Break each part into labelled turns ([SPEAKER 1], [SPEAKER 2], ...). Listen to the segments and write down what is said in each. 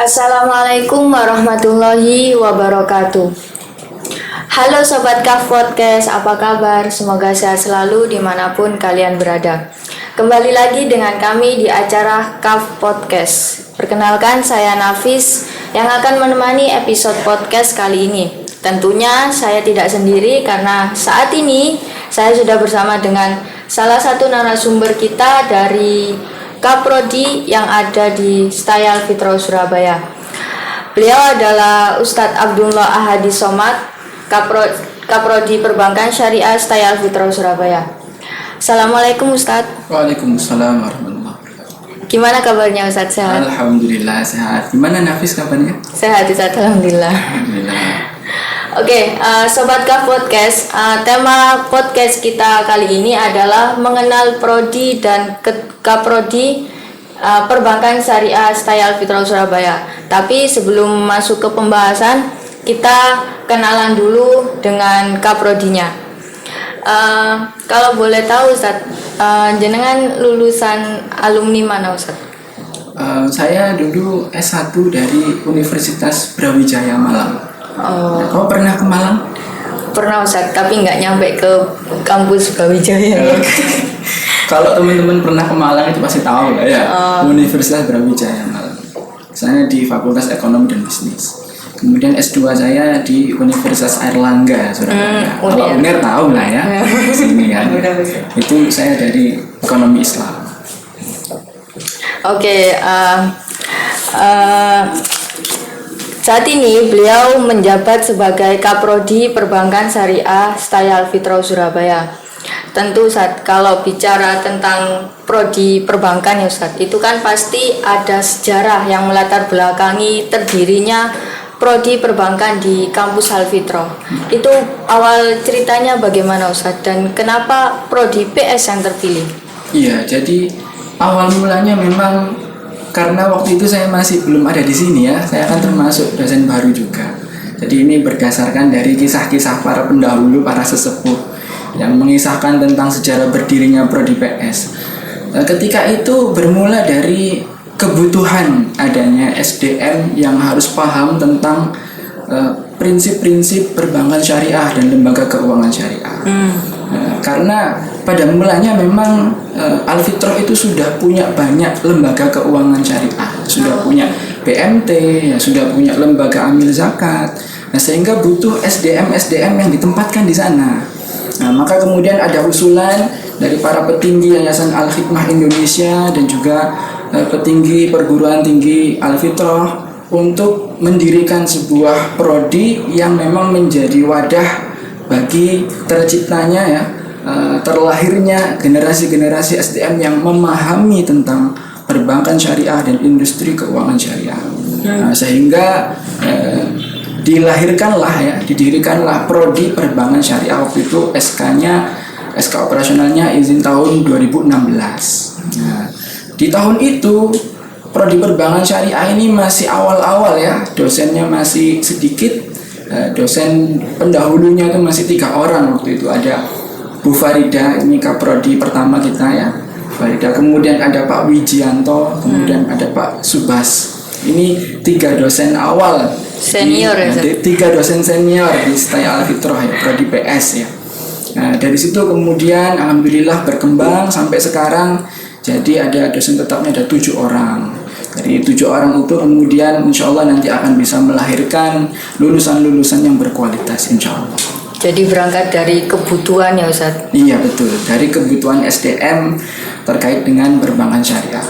[SPEAKER 1] Assalamualaikum warahmatullahi wabarakatuh. Halo Sobat Kaf Podcast, apa kabar? Semoga sehat selalu dimanapun kalian berada. Kembali lagi dengan kami di acara Kaf Podcast. Perkenalkan, saya Nafis yang akan menemani episode podcast kali ini. Tentunya saya tidak sendiri karena saat ini saya sudah bersama dengan salah satu narasumber kita dari Kaprodi yang ada di Staya Al-Fitrah Surabaya. Beliau adalah Ustadz Abdullah Ahadi Somad, Kaprodi Perbankan Syariah Staya Al-Fitrah Surabaya. Assalamualaikum Ustadz.
[SPEAKER 2] Waalaikumsalam warahmatullahi wabarakatuh.
[SPEAKER 1] Gimana kabarnya Ustadz, sehat?
[SPEAKER 2] Alhamdulillah sehat. Gimana Nafis kabarnya?
[SPEAKER 1] Sehat Ustadz, Alhamdulillah.
[SPEAKER 2] Alhamdulillah.
[SPEAKER 1] Oke, Sobat Kaf Podcast, tema podcast kita kali ini adalah mengenal Prodi dan Kaprodi Perbankan Syariah Staya Al-Fitrah Surabaya. Tapi sebelum masuk ke pembahasan, kita kenalan dulu dengan Kaprodinya. Kalau boleh tahu Ustaz, jenengan lulusan alumni mana Ustaz?
[SPEAKER 2] Saya dulu S1 dari Universitas Brawijaya Malang. Kau pernah ke Malang?
[SPEAKER 1] Pernah Ustaz, tapi nggak nyampe ke kampus Brawijaya.
[SPEAKER 2] Kalau teman-teman pernah ke Malang itu pasti tahu lah ya. Universitas Brawijaya Malang. Saya di Fakultas Ekonomi dan Bisnis. Kemudian S2 saya di Universitas Airlangga Surabaya. Kalau UNER tahu lah ya. Sini kan. Itu saya dari Ekonomi Islam.
[SPEAKER 1] Oke, saat ini beliau menjabat sebagai Kaprodi Perbankan Syariah Staya Al-Fitrah Surabaya. Tentu Ustaz, kalau bicara tentang prodi perbankan ya Ustaz, itu kan pasti ada sejarah yang melatar belakangi terdirinya prodi perbankan di kampus Al-Fitrah. Itu awal ceritanya bagaimana Ustaz, dan kenapa prodi PS yang terpilih?
[SPEAKER 2] Iya, jadi awal mulanya memang karena waktu itu saya masih belum ada di sini ya, saya kan termasuk dosen baru juga. Jadi ini berdasarkan dari kisah-kisah para pendahulu, para sesepuh yang mengisahkan tentang sejarah berdirinya prodi PS. Ketika itu bermula dari kebutuhan adanya SDM yang harus paham tentang prinsip-prinsip perbankan syariah dan lembaga keuangan syariah. Karena pada mulanya memang Al-Fitrah itu sudah punya banyak lembaga keuangan syariah, sudah punya PMT, ya, sudah punya lembaga amil zakat. Nah, sehingga butuh SDM yang ditempatkan di sana. Nah, maka kemudian ada usulan dari para petinggi Yayasan Al-Hikmah Indonesia dan juga petinggi perguruan tinggi Al-Fitrah untuk mendirikan sebuah prodi yang memang menjadi wadah bagi terciptanya ya, terlahirnya generasi-generasi SDM yang memahami tentang perbankan syariah dan industri keuangan syariah. Nah, sehingga didirikanlah prodi perbankan syariah. Waktu itu SK operasionalnya izin tahun 2016. Nah, di tahun itu prodi perbankan syariah ini masih awal-awal ya, dosennya masih sedikit. Dosen pendahulunya itu masih 3 orang waktu itu. Ada Bu Farida, ini Kaprodi pertama kita ya, Farida. Kemudian ada Pak Wijianto, kemudian ada Pak Subas. Ini 3 dosen awal
[SPEAKER 1] senior ya.
[SPEAKER 2] 3 dosen senior di Staya Al-Fitrah ya, prodi PS ya. Nah, dari situ kemudian alhamdulillah berkembang sampai sekarang. Jadi ada dosen tetapnya ada 7 orang. Dari 7 orang itu kemudian insya Allah nanti akan bisa melahirkan lulusan-lulusan yang berkualitas insya Allah.
[SPEAKER 1] Jadi berangkat dari kebutuhan ya Ustaz?
[SPEAKER 2] Iya betul, dari kebutuhan SDM terkait dengan perbankan syariah.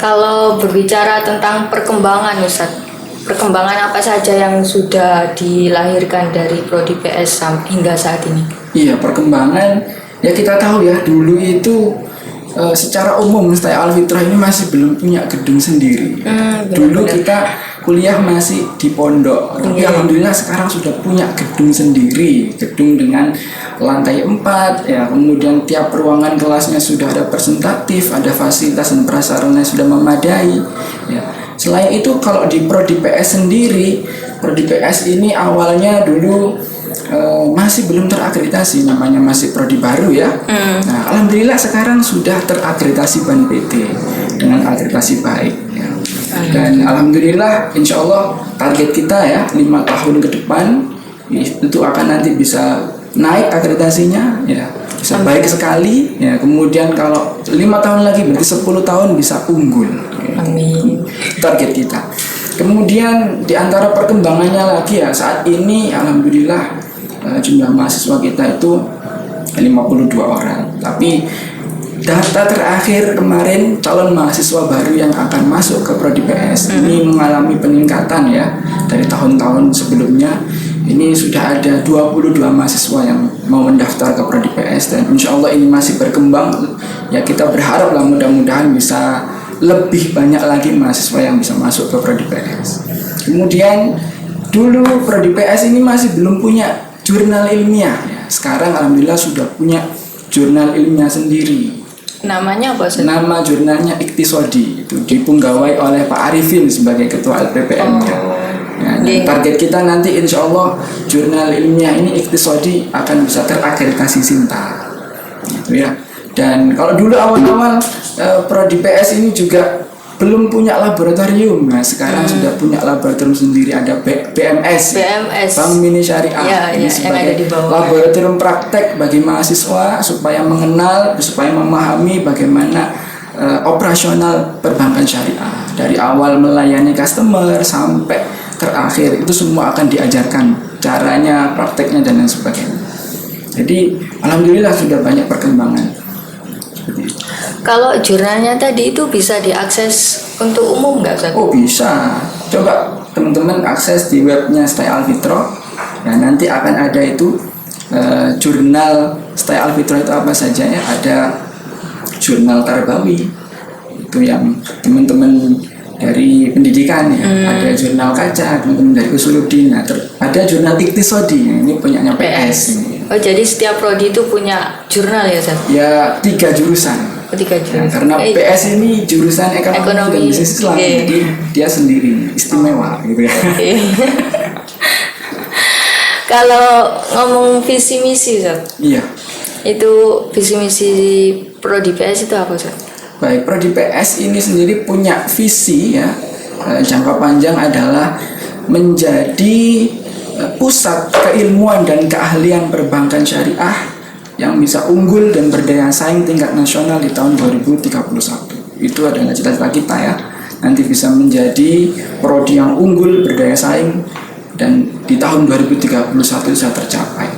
[SPEAKER 1] Kalau berbicara tentang perkembangan Ustaz, perkembangan apa saja yang sudah dilahirkan dari prodi PS hingga saat ini? Iya,
[SPEAKER 2] perkembangan ya kita tahu ya, dulu itu secara umum Staya Al-Fitrah ini masih belum punya gedung sendiri. Dulu kita kuliah masih di pondok, tapi alhamdulillah sekarang sudah punya gedung sendiri, gedung dengan lantai 4 ya, kemudian tiap ruangan kelasnya sudah ada representatif, ada fasilitas dan prasarana sudah memadai ya. Selain itu kalau di prodi PS sendiri, prodi PS ini awalnya dulu masih belum terakreditasi, namanya masih prodi baru ya. Nah, alhamdulillah sekarang sudah terakreditasi BAN PT dengan akreditasi baik ya. Dan alhamdulillah, insya Allah target kita ya 5 tahun ke depan itu akan nanti bisa naik akreditasinya ya, bisa baik sekali ya. Kemudian kalau 5 tahun lagi berarti 10 tahun bisa unggul ya.
[SPEAKER 1] Amin.
[SPEAKER 2] Target kita. Kemudian di antara perkembangannya lagi ya, saat ini alhamdulillah jumlah mahasiswa kita itu 52 orang. Tapi data terakhir kemarin calon mahasiswa baru yang akan masuk ke Prodi PS ini mengalami peningkatan ya dari tahun-tahun sebelumnya. Ini sudah ada 22 mahasiswa yang mau mendaftar ke Prodi PS dan insya Allah ini masih berkembang ya. Kita berharap lah mudah-mudahan bisa lebih banyak lagi mahasiswa yang bisa masuk ke Prodi PS. Kemudian dulu Prodi PS ini masih belum punya jurnal ilmiah ya. Sekarang alhamdulillah sudah punya jurnal ilmiah sendiri.
[SPEAKER 1] Namanya apa sih?
[SPEAKER 2] Nama jurnalnya Iktisodi, itu dipunggawai oleh Pak Arifin sebagai ketua LPPM-nya. Ya, dan target kita nanti insya Allah jurnal ilmiah ini Iktisodi akan bisa terakreditasi Sinta. Gitu ya. Dan kalau dulu awal-awal Prodi PS ini juga belum punya laboratorium. Nah, sekarang sudah punya laboratorium sendiri, ada BMS. Bank Mini Syariah. Ini sebagai laboratorium praktek bagi mahasiswa supaya mengenal, supaya memahami bagaimana operasional perbankan syariah. Dari awal melayani customer sampai terakhir itu semua akan diajarkan caranya, prakteknya dan lain sebagainya. Jadi alhamdulillah sudah banyak perkembangan.
[SPEAKER 1] Kalau jurnalnya tadi itu bisa diakses untuk umum nggak, Ustaz?
[SPEAKER 2] Oh bisa. Coba teman-teman akses di webnya Stay Alfitro. Ya, nanti akan ada itu jurnal Stay Alfitro itu apa saja ya. Ada jurnal Tarbawi itu yang teman-teman dari pendidikan ya. Ada jurnal Kaca teman-teman dari Usuluddin. Nah, ada jurnal Iktisodi. Ini punyanya PS.
[SPEAKER 1] Oh jadi setiap prodi itu punya jurnal ya, Ustaz?
[SPEAKER 2] Ya 3 jurusan.
[SPEAKER 1] Jurusan.
[SPEAKER 2] Nah, karena PS ini jurusan ekonomi dan bisnis Islam, jadi dia sendiri istimewa gitu ya.
[SPEAKER 1] Kalau ngomong visi misi, Ustaz,
[SPEAKER 2] Iya.
[SPEAKER 1] itu visi misi Prodi PS itu apa, Ustaz?
[SPEAKER 2] Baik, Prodi PS ini sendiri punya visi ya, jangka panjang adalah menjadi pusat keilmuan dan keahlian perbankan syariah yang bisa unggul dan berdaya saing tingkat nasional di tahun 2031. Itu adalah cita-cita kita ya. Nanti bisa menjadi prodi yang unggul, berdaya saing dan di tahun 2031 bisa tercapai.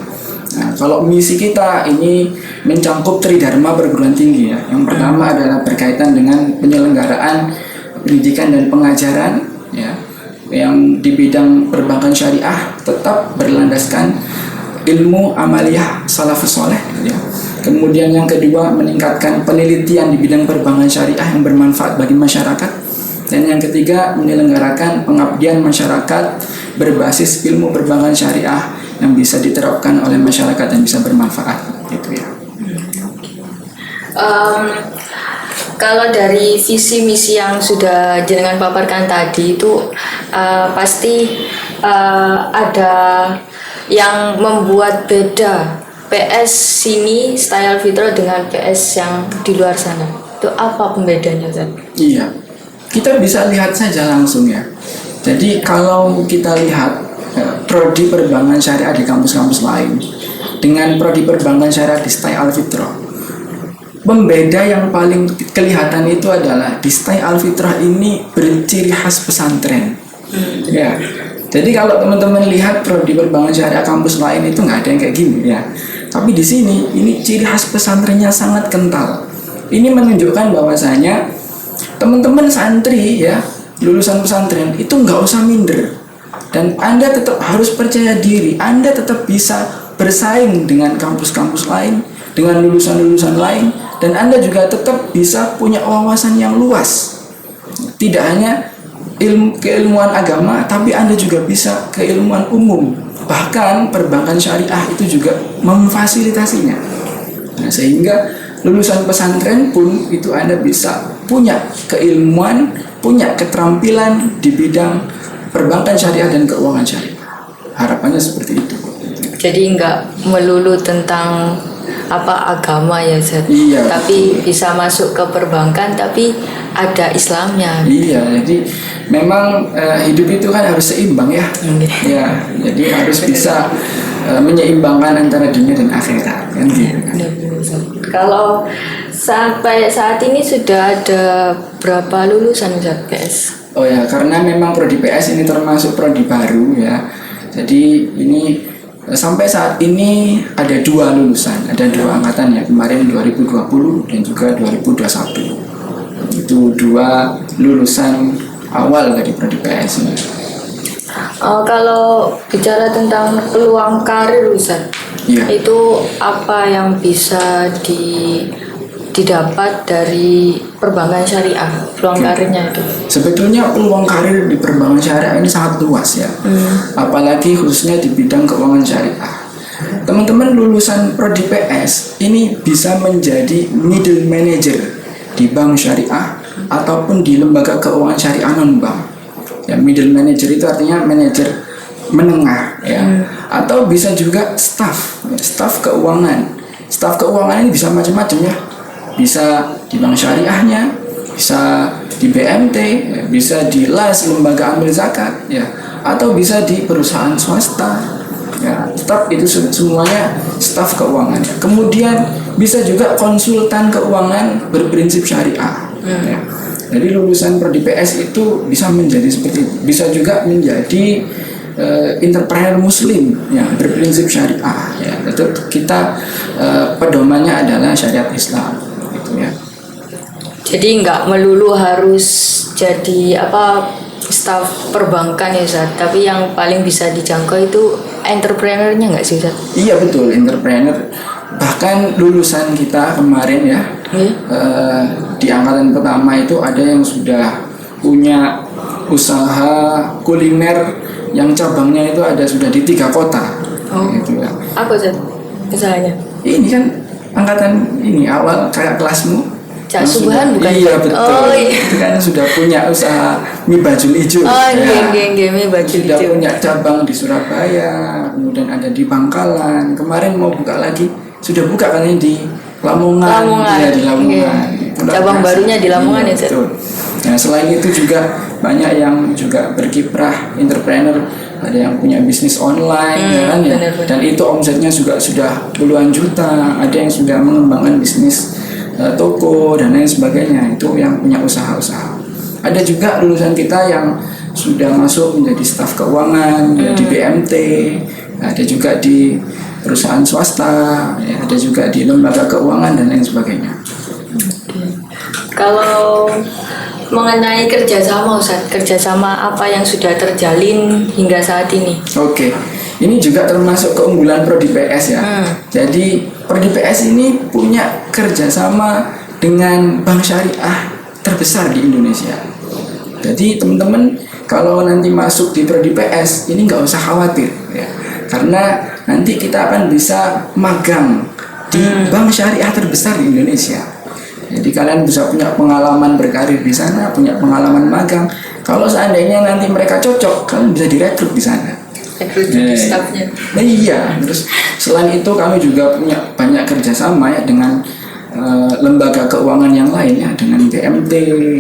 [SPEAKER 2] Nah, kalau misi kita ini mencakup tridharma perguruan tinggi ya. Yang pertama adalah berkaitan dengan penyelenggaraan pendidikan dan pengajaran ya, yang di bidang perbankan syariah tetap berlandaskan ilmu amaliyah salafus soleh ya. Kemudian yang kedua meningkatkan penelitian di bidang perbankan syariah yang bermanfaat bagi masyarakat. Dan yang ketiga menyelenggarakan pengabdian masyarakat berbasis ilmu perbankan syariah yang bisa diterapkan oleh masyarakat dan bisa bermanfaat gitu ya.
[SPEAKER 1] Kalau dari visi misi yang sudah jenengan paparkan tadi itu pasti ada yang membuat beda PS sini Stay Alfitro dengan PS yang di luar sana. Itu apa pembedanya, Ustaz?
[SPEAKER 2] Iya, kita bisa lihat saja langsung ya. Jadi kalau kita lihat prodi perbankan syariah di kampus-kampus lain dengan prodi perbankan syariah di Stay Alfitro, pembeda yang paling kelihatan itu adalah di Stay Alfitro ini berciri khas pesantren. Ya. Jadi kalau teman-teman lihat prodi perbankan syariah kampus lain itu nggak ada yang kayak gini ya. Tapi di sini ini ciri khas pesantrennya sangat kental. Ini menunjukkan bahwasanya teman-teman santri ya lulusan pesantren itu nggak usah minder dan Anda tetap harus percaya diri. Anda tetap bisa bersaing dengan kampus-kampus lain, dengan lulusan-lulusan lain, dan Anda juga tetap bisa punya wawasan yang luas. Tidak hanya keilmuan agama, tapi Anda juga bisa keilmuan umum. Bahkan perbankan syariah itu juga memfasilitasinya. Nah, sehingga lulusan pesantren pun itu Anda bisa punya keilmuan, punya keterampilan di bidang perbankan syariah dan keuangan syariah. Harapannya seperti itu.
[SPEAKER 1] Jadi nggak melulu tentang apa agama ya, Ustaz.
[SPEAKER 2] Iya.
[SPEAKER 1] Tapi bisa masuk ke perbankan tapi ada Islamnya.
[SPEAKER 2] Iya, jadi memang hidup itu kan harus seimbang ya. Ya, jadi harus bisa menyeimbangkan antara dunia dan akhirat kan gitu.
[SPEAKER 1] Kalau sampai saat ini sudah ada berapa lulusan Ustaz PS?
[SPEAKER 2] Oh ya, karena memang prodi PS ini termasuk prodi baru ya. Jadi ini sampai saat ini ada 2 lulusan, ada 2 angkatan ya, kemarin 2020 dan juga 2021. Itu 2 lulusan awal dari prodi PS ini.
[SPEAKER 1] Kalau bicara tentang peluang karir Ustaz,
[SPEAKER 2] Iya.
[SPEAKER 1] itu apa yang bisa didapat dari perbankan syariah, peluang karirnya itu?
[SPEAKER 2] Sebetulnya peluang karir di perbankan syariah ini sangat luas ya, apalagi khususnya di bidang keuangan syariah. Teman-teman lulusan prodi PS ini bisa menjadi middle manager di bank syariah ataupun di lembaga keuangan syariah non bank. Ya, middle manager itu artinya manajer menengah ya, atau bisa juga staff keuangan. Staff keuangan ini bisa macam-macam ya, bisa di bank syariahnya, bisa di BMT, ya, bisa di LAS lembaga amil zakat ya, atau bisa di perusahaan swasta ya. Staff itu semuanya staff keuangan. Kemudian bisa juga konsultan keuangan berprinsip syariah ya. Jadi lulusan prodi PS itu bisa menjadi seperti itu. Bisa juga menjadi entrepreneur muslim yang berprinsip syariah ya. Itu kita pedomannya adalah syariat Islam gitu ya.
[SPEAKER 1] Jadi nggak melulu harus jadi staf perbankan ya Ustaz, tapi yang paling bisa dijangkau itu entrepreneurnya nggak sih Ustaz?
[SPEAKER 2] Iya betul, entrepreneur. Bahkan lulusan kita kemarin ya, di angkatan pertama itu ada yang sudah punya usaha kuliner yang cabangnya itu ada sudah di 3 kota. Gitu ya.
[SPEAKER 1] Apa Ustaz usahanya?
[SPEAKER 2] Ini kan angkatan ini awal kayak kelasmu.
[SPEAKER 1] Cak
[SPEAKER 2] yang
[SPEAKER 1] Subhan bukan?
[SPEAKER 2] Iya betul.
[SPEAKER 1] Oh, iya.
[SPEAKER 2] Itu kan sudah punya usaha mie bajul ijo.
[SPEAKER 1] Oh
[SPEAKER 2] ya.
[SPEAKER 1] mie baju
[SPEAKER 2] Sudah
[SPEAKER 1] hijau.
[SPEAKER 2] punya cabang di Surabaya, kemudian ada di Bangkalan. Kemarin mau buka lagi, sudah buka kan ini di Lamongan. Ya, di Lamongan.
[SPEAKER 1] Iya. Cabang barunya di Lamongan ya, Ustaz?
[SPEAKER 2] betul. Nah, selain itu juga banyak yang juga berkiprah entrepreneur, ada yang punya bisnis online ya kan ya.
[SPEAKER 1] Benar.
[SPEAKER 2] Dan itu omsetnya juga sudah puluhan juta, ada yang sudah mengembangkan bisnis toko dan lain sebagainya, itu yang punya usaha-usaha. Ada juga lulusan kita yang sudah masuk menjadi staf keuangan ya, di BMT, ada juga di perusahaan swasta, ya, ada juga di lembaga keuangan dan lain sebagainya.
[SPEAKER 1] Kalau mengenai kerjasama Ustaz, kerjasama apa yang sudah terjalin hingga saat ini?
[SPEAKER 2] Oke, ini juga termasuk keunggulan prodi PS ya. Jadi prodi PS ini punya kerjasama dengan bank syariah terbesar di Indonesia. Jadi teman-teman kalau nanti masuk di prodi PS ini nggak usah khawatir ya, karena nanti kita akan bisa magang di bank syariah terbesar di Indonesia. Jadi kalian bisa punya pengalaman berkarir di sana, punya pengalaman magang. Kalau seandainya nanti mereka cocok, kalian bisa direkrut di sana.
[SPEAKER 1] Rekrut stafnya.
[SPEAKER 2] Nah, iya, terus selain itu kami juga punya banyak kerjasama ya dengan lembaga keuangan yang lain ya, dengan BMT,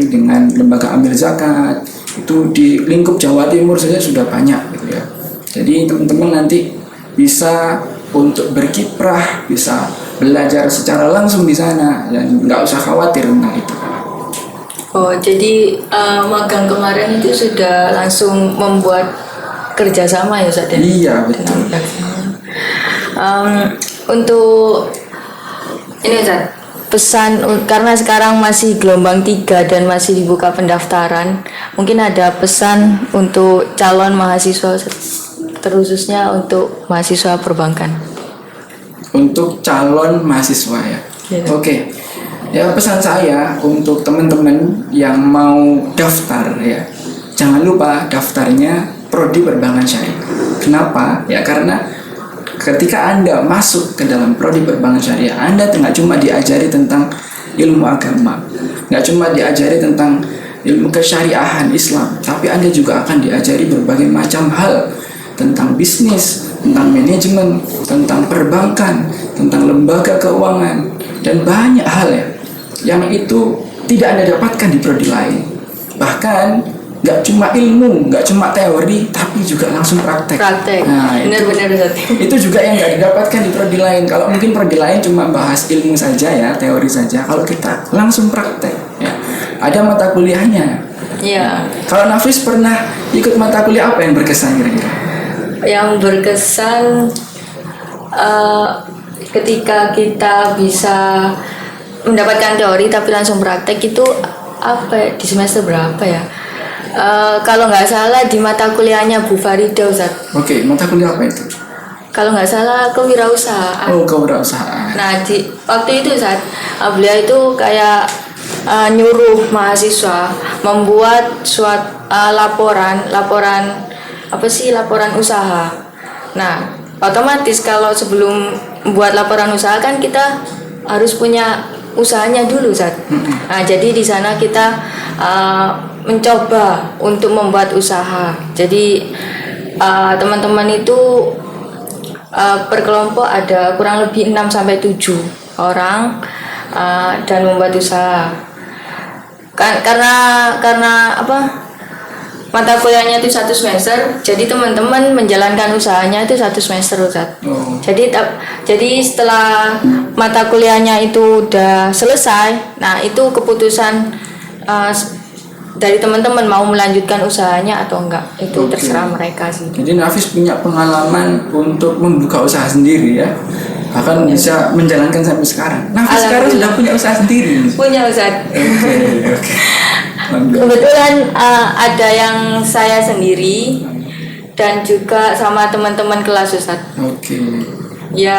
[SPEAKER 2] dengan lembaga amil zakat. Itu di lingkup Jawa Timur saja sudah banyak gitu ya. Jadi teman-teman nanti bisa untuk berkiprah, bisa belajar secara langsung di sana dan nggak usah khawatir tentang itu.
[SPEAKER 1] Oh, jadi magang kemarin itu sudah langsung membuat kerjasama ya Ustaz ya?
[SPEAKER 2] Iya betul.
[SPEAKER 1] Untuk ini Ustaz, pesan karena sekarang masih gelombang 3 dan masih dibuka pendaftaran, mungkin ada pesan untuk calon mahasiswa Ustaz, terkhususnya untuk mahasiswa perbankan.
[SPEAKER 2] Untuk calon mahasiswa ya.
[SPEAKER 1] Iya.
[SPEAKER 2] Oke. Ya pesan saya untuk teman-teman yang mau daftar ya, jangan lupa daftarnya prodi perbankan syariah. Kenapa? Ya karena ketika Anda masuk ke dalam prodi perbankan syariah, Anda nggak cuma diajari tentang ilmu agama, nggak cuma diajari tentang ilmu kesyariahan Islam, tapi Anda juga akan diajari berbagai macam hal tentang bisnis, tentang manajemen, tentang perbankan, tentang lembaga keuangan, dan banyak hal ya yang itu tidak Anda dapatkan di prodi lain. Bahkan nggak cuma ilmu, nggak cuma teori, tapi juga langsung praktek.
[SPEAKER 1] Praktek.
[SPEAKER 2] Nah,
[SPEAKER 1] Benar-benar Ustaz.
[SPEAKER 2] itu juga yang nggak didapatkan di prodi lain. Kalau mungkin prodi lain cuma bahas ilmu saja ya, teori saja. Kalau kita langsung praktek, ya. Ada mata kuliahnya.
[SPEAKER 1] Iya.
[SPEAKER 2] Kalau Nafis pernah ikut mata kuliah apa yang berkesan kira-kira?
[SPEAKER 1] Yang berkesan ketika kita bisa mendapatkan teori tapi langsung praktek itu apa ya, di semester berapa ya? Kalau nggak salah di mata kuliahnya Bu Farida Ustaz.
[SPEAKER 2] Oke, mata kuliah apa itu?
[SPEAKER 1] Kalau nggak salah kewirausahaan.
[SPEAKER 2] Oh, kewirausahaan.
[SPEAKER 1] Nah di waktu itu Ustaz, beliau itu kayak nyuruh mahasiswa membuat laporan laporan usaha. Nah otomatis kalau sebelum membuat laporan usaha kan kita harus punya usahanya dulu Zat. Nah jadi di sana kita mencoba untuk membuat usaha. Jadi teman-teman itu per kelompok ada kurang lebih 6 sampai 7 orang dan membuat usaha. Karena apa? Mata kuliahnya itu 1 semester, jadi teman-teman menjalankan usahanya itu 1 semester Ustaz.
[SPEAKER 2] Oh.
[SPEAKER 1] Jadi setelah mata kuliahnya itu udah selesai, nah itu keputusan dari teman-teman mau melanjutkan usahanya atau enggak, itu
[SPEAKER 2] Oke.
[SPEAKER 1] terserah mereka sih.
[SPEAKER 2] Jadi Nafis punya pengalaman untuk membuka usaha sendiri ya, bahkan bisa menjalankan sampai sekarang. Nafis sekarang sudah punya usaha sendiri.
[SPEAKER 1] Punya Ustaz.
[SPEAKER 2] Oke.
[SPEAKER 1] Kebetulan ada yang saya sendiri dan juga sama teman-teman kelas Ustaz.
[SPEAKER 2] Oke.
[SPEAKER 1] Ya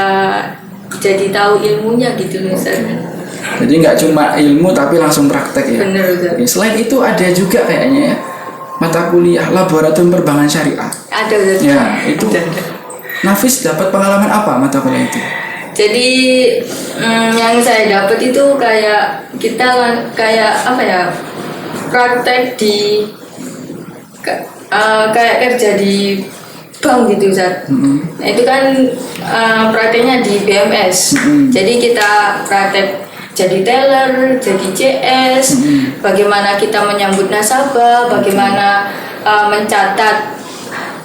[SPEAKER 1] jadi tahu ilmunya gitu loh Ustaz.
[SPEAKER 2] Jadi nggak cuma ilmu tapi langsung praktek ya.
[SPEAKER 1] Bener Ustaz.
[SPEAKER 2] Oke, selain itu ada juga kayaknya ya mata kuliah laboratorium perbankan syariah.
[SPEAKER 1] Ada Ustaz.
[SPEAKER 2] Ya itu. Nafis dapat pengalaman apa mata kuliah itu?
[SPEAKER 1] Jadi yang saya dapat itu kayak kita kayak apa ya, praktek di kayak kerja di bank gitu Ustaz. Nah, itu kan prakteknya di BMS. Jadi kita praktek jadi teller, jadi CS, bagaimana kita menyambut nasabah, bagaimana mencatat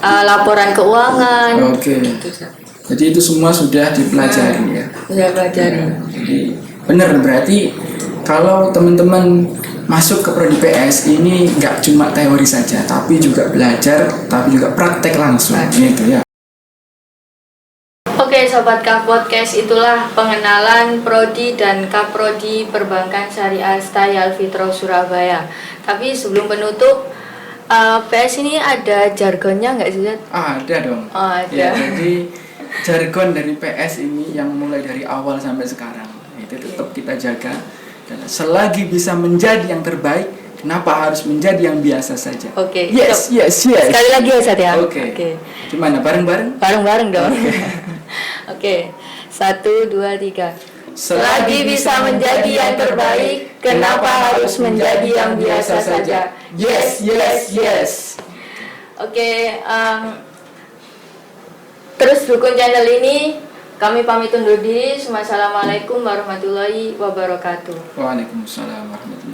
[SPEAKER 1] laporan keuangan.
[SPEAKER 2] Oke.
[SPEAKER 1] Gitu, Ustaz.
[SPEAKER 2] Jadi itu semua sudah dipelajari ya.
[SPEAKER 1] Sudah pelajari.
[SPEAKER 2] Jadi benar berarti kalau teman-teman masuk ke prodi PS ini nggak cuma teori saja, tapi juga belajar, tapi juga praktek langsung gitu ya.
[SPEAKER 1] Oke Sobat K Podcast, itulah pengenalan Prodi dan Kaprodi Perbankan Syariah Stayal Fitro Surabaya. Tapi sebelum penutup, PS ini ada jargonnya nggak sih Zat?
[SPEAKER 2] Ada dong.
[SPEAKER 1] Oh, ada.
[SPEAKER 2] Ya, jadi jargon dari PS ini yang mulai dari awal sampai sekarang itu tetap kita jaga. Dan selagi bisa menjadi yang terbaik, kenapa harus menjadi yang biasa saja?
[SPEAKER 1] Oke.
[SPEAKER 2] Yes.
[SPEAKER 1] Sekali lagi ya Zat ya.
[SPEAKER 2] Oke. Gimana bareng-bareng?
[SPEAKER 1] Bareng-bareng dong. Oke. 1, 2, 3. Selagi bisa menjadi yang terbaik, kenapa harus menjadi yang biasa saja?
[SPEAKER 2] Yes.
[SPEAKER 1] Oke, terus dukung channel ini. Kami pamit undur diri. Wassalamualaikum warahmatullahi wabarakatuh.
[SPEAKER 2] Waalaikumsalam warahmatullahi wabarakatuh.